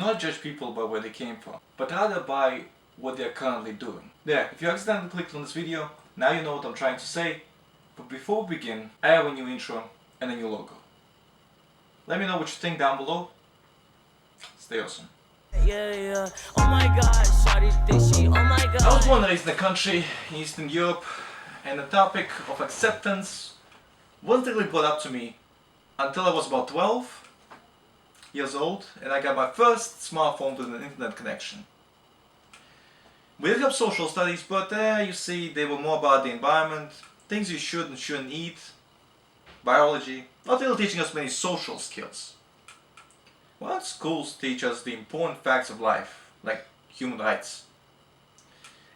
not judge people by where they came from, but rather by what they're currently doing. There, if you accidentally clicked on this video, now you know what I'm trying to say. But before we begin, I have a new intro and a new logo. Let me know what you think down below. Stay awesome. Yeah. Oh my god, shawty think she, oh my god. I was born and raised in a country in Eastern Europe, and the topic of acceptance wasn't really brought up to me until I was about 12 years old, and I got my first smartphone with an internet connection. We did have social studies, but you see, they were more about the environment, things you should and shouldn't eat, biology, not really teaching us many social skills. Well, schools teach us the important facts of life, like human rights.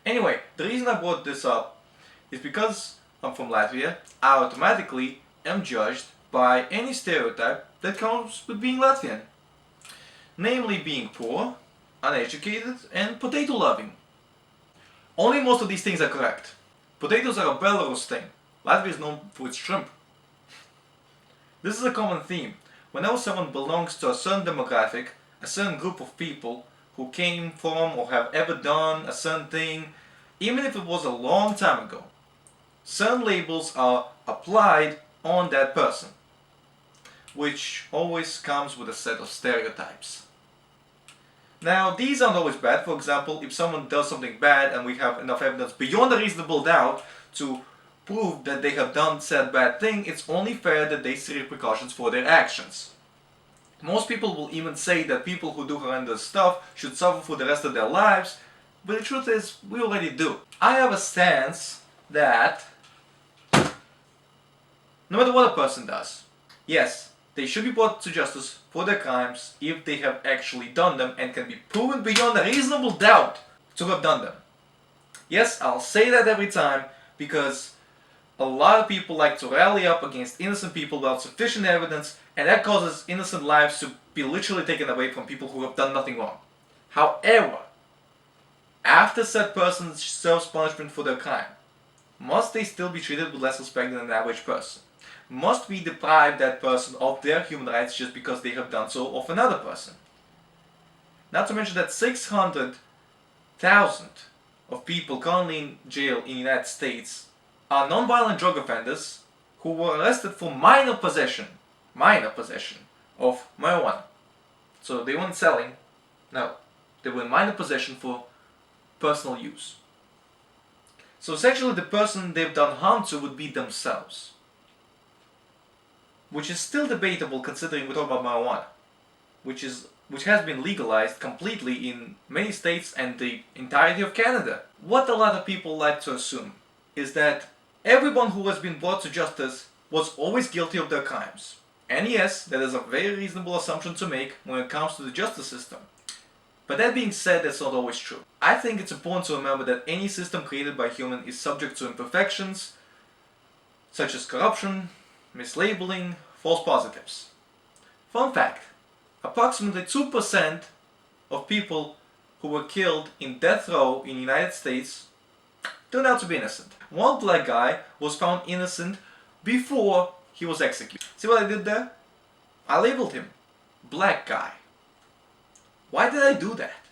Anyway, the reason I brought this up is because I'm from Latvia, I automatically am judged by any stereotype that comes with being Latvian. Namely being poor, uneducated, and potato loving. Only most of these things are correct. Potatoes are a Belarus thing. Latvia is known for its shrimp. This is a common theme. Whenever someone belongs to a certain demographic, a certain group of people who came from or have ever done a certain thing, even if it was a long time ago, certain labels are applied on that person, which always comes with a set of stereotypes. Now, these aren't always bad. For example, if someone does something bad and we have enough evidence beyond a reasonable doubt to prove that they have done said bad thing, it's only fair that they see repercussions for their actions. Most people will even say that people who do horrendous stuff should suffer for the rest of their lives, but the truth is, we already do. I have a stance that no matter what a person does, yes, they should be brought to justice for their crimes if they have actually done them and can be proven beyond a reasonable doubt to have done them. Yes, I'll say that every time because a lot of people like to rally up against innocent people without sufficient evidence, and that causes innocent lives to be literally taken away from people who have done nothing wrong. However, after said person serves punishment for their crime, must they still be treated with less respect than an average person? Must we deprive that person of their human rights just because they have done so of another person? Not to mention that 600,000 of people currently in jail in the United States are non-violent drug offenders who were arrested for minor possession of marijuana. So they weren't selling, no, they were in minor possession for personal use. So essentially the person they've done harm to would be themselves. Which is still debatable considering we talk about marijuana, which has been legalized completely in many states and the entirety of Canada. What a lot of people like to assume is that everyone who has been brought to justice was always guilty of their crimes. And yes, that is a very reasonable assumption to make when it comes to the justice system. But that being said, that's not always true. I think it's important to remember that any system created by human is subject to imperfections, such as corruption, mislabeling, false positives. Fun fact, approximately 2% of people who were killed in death row in the United States turned out to be innocent. One black guy was found innocent before he was executed. See what I did there? I labeled him black guy. Why did I do that?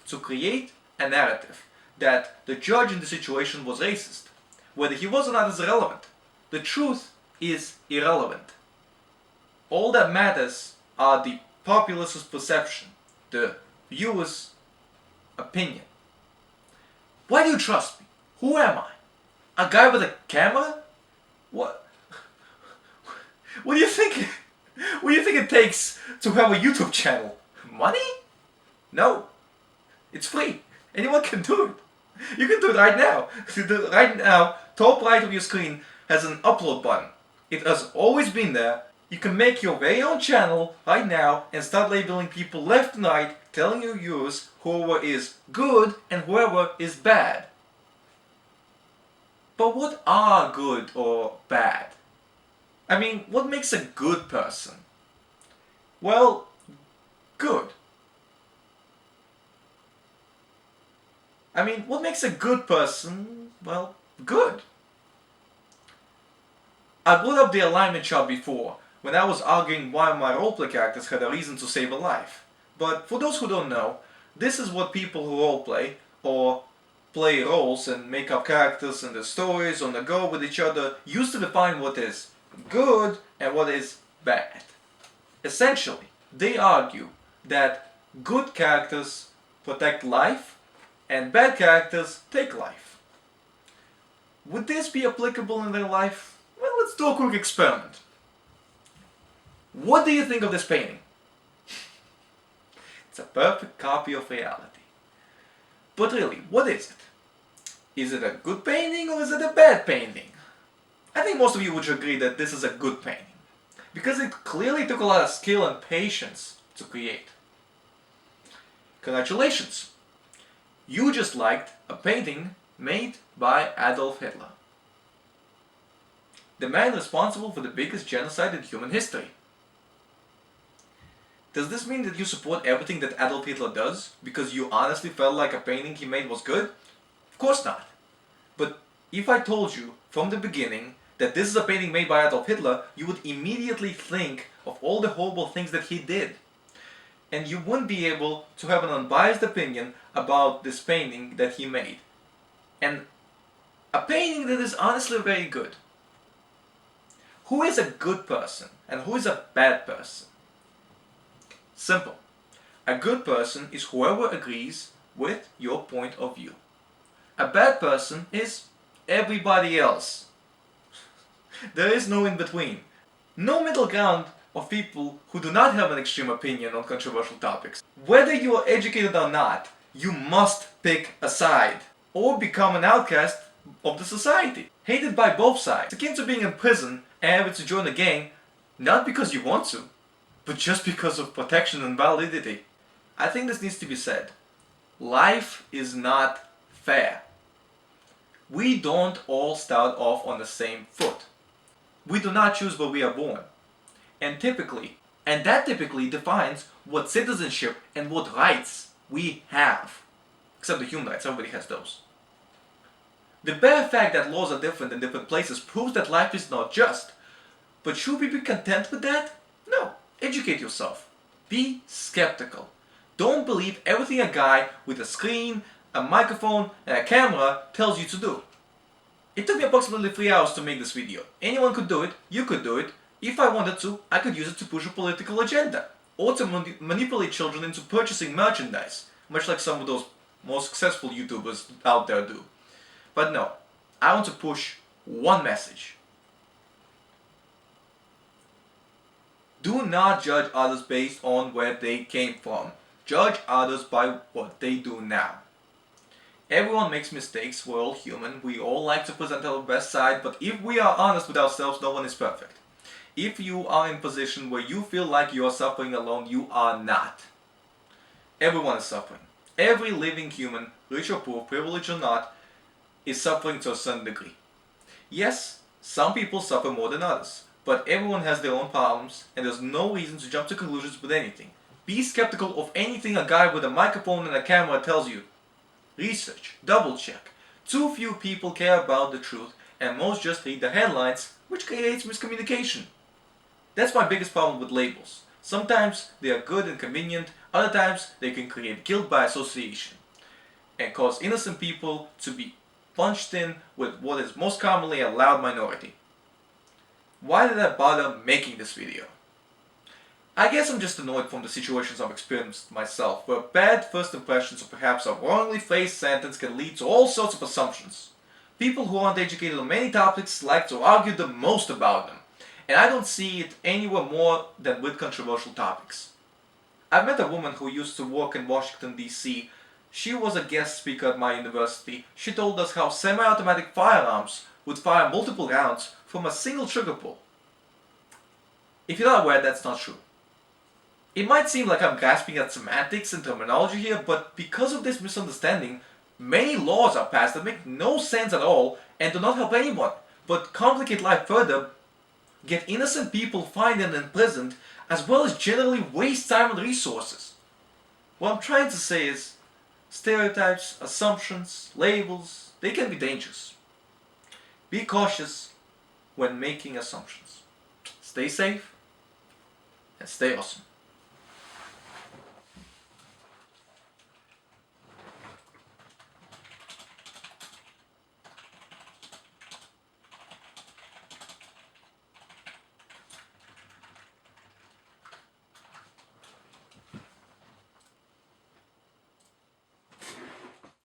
To create a narrative that the judge in the situation was racist. Whether he was or not is irrelevant. The truth is irrelevant. All that matters are the populace's perception, the viewer's opinion. Why do you trust me? Who am I? A guy with a camera? What do you think? What do you think it takes to have a YouTube channel? Money? No. It's free. Anyone can do it. You can do it right now. Right now, top right of your screen has an upload button. It has always been there. You can make your very own channel right now and start labeling people left and right, telling your viewers whoever is good and whoever is bad. But what are good or bad? I mean, what makes a good person? Well, good. I mean, what makes a good person, well, good? I brought up the alignment chart before, when I was arguing why my roleplay characters had a reason to save a life. But for those who don't know, this is what people who roleplay or play roles and make up characters in the stories on the go with each other use to define what is good and what is bad. Essentially, they argue that good characters protect life and bad characters take life. Would this be applicable in their life? Well, let's do a quick experiment. What do you think of this painting? It's a perfect copy of reality. But really, what is it? Is it a good painting or is it a bad painting? I think most of you would agree that this is a good painting, because it clearly took a lot of skill and patience to create. Congratulations! You just liked a painting made by Adolf Hitler, the man responsible for the biggest genocide in human history. Does this mean that you support everything that Adolf Hitler does because you honestly felt like a painting he made was good? Of course not. But if I told you from the beginning that this is a painting made by Adolf Hitler, you would immediately think of all the horrible things that he did. And you wouldn't be able to have an unbiased opinion about this painting that he made. And a painting that is honestly very good. Who is a good person and who is a bad person? Simple. A good person is whoever agrees with your point of view. A bad person is everybody else. There is no in between. No middle ground of people who do not have an extreme opinion on controversial topics. Whether you are educated or not, you must pick a side or become an outcast of the society. Hated by both sides. It's akin to being in prison and having to join a gang, not because you want to, but just because of protection and validity. I think this needs to be said. Life is not fair. We don't all start off on the same foot. We do not choose where we are born. And that typically defines what citizenship and what rights we have. Except the human rights, everybody has those. The bare fact that laws are different in different places proves that life is not just. But should we be content with that? No. Educate yourself. Be skeptical. Don't believe everything a guy with a screen, a microphone, and a camera tells you to do. It took me approximately 3 hours to make this video. Anyone could do it, you could do it. If I wanted to, I could use it to push a political agenda. Or to manipulate children into purchasing merchandise. Much like some of those more successful YouTubers out there do. But no, I want to push one message. Do not judge others based on where they came from. Judge others by what they do now. Everyone makes mistakes, we're all human, we all like to present our best side, but if we are honest with ourselves, no one is perfect. If you are in a position where you feel like you are suffering alone, you are not. Everyone is suffering. Every living human, rich or poor, privileged or not, is suffering to a certain degree. Yes, some people suffer more than others, but everyone has their own problems, and there's no reason to jump to conclusions with anything. Be skeptical of anything a guy with a microphone and a camera tells you. Research, double check. Too few people care about the truth, and most just read the headlines, which creates miscommunication. That's my biggest problem with labels. Sometimes they are good and convenient, other times they can create guilt by association, and cause innocent people to be punched in with what is most commonly a loud minority. Why did I bother making this video? I guess I'm just annoyed from the situations I've experienced myself, where bad first impressions or perhaps a wrongly phrased sentence can lead to all sorts of assumptions. People who aren't educated on many topics like to argue the most about them, and I don't see it anywhere more than with controversial topics. I've met a woman who used to work in Washington, D.C. She was a guest speaker at my university. She told us how semi-automatic firearms would fire multiple rounds from a single trigger pull. If you're not aware, that's not true. It might seem like I'm grasping at semantics and terminology here, but because of this misunderstanding, many laws are passed that make no sense at all and do not help anyone, but complicate life further, get innocent people fined and imprisoned, as well as generally waste time and resources. What I'm trying to say is, stereotypes, assumptions, labels, they can be dangerous. Be cautious when making assumptions. Stay safe and stay awesome.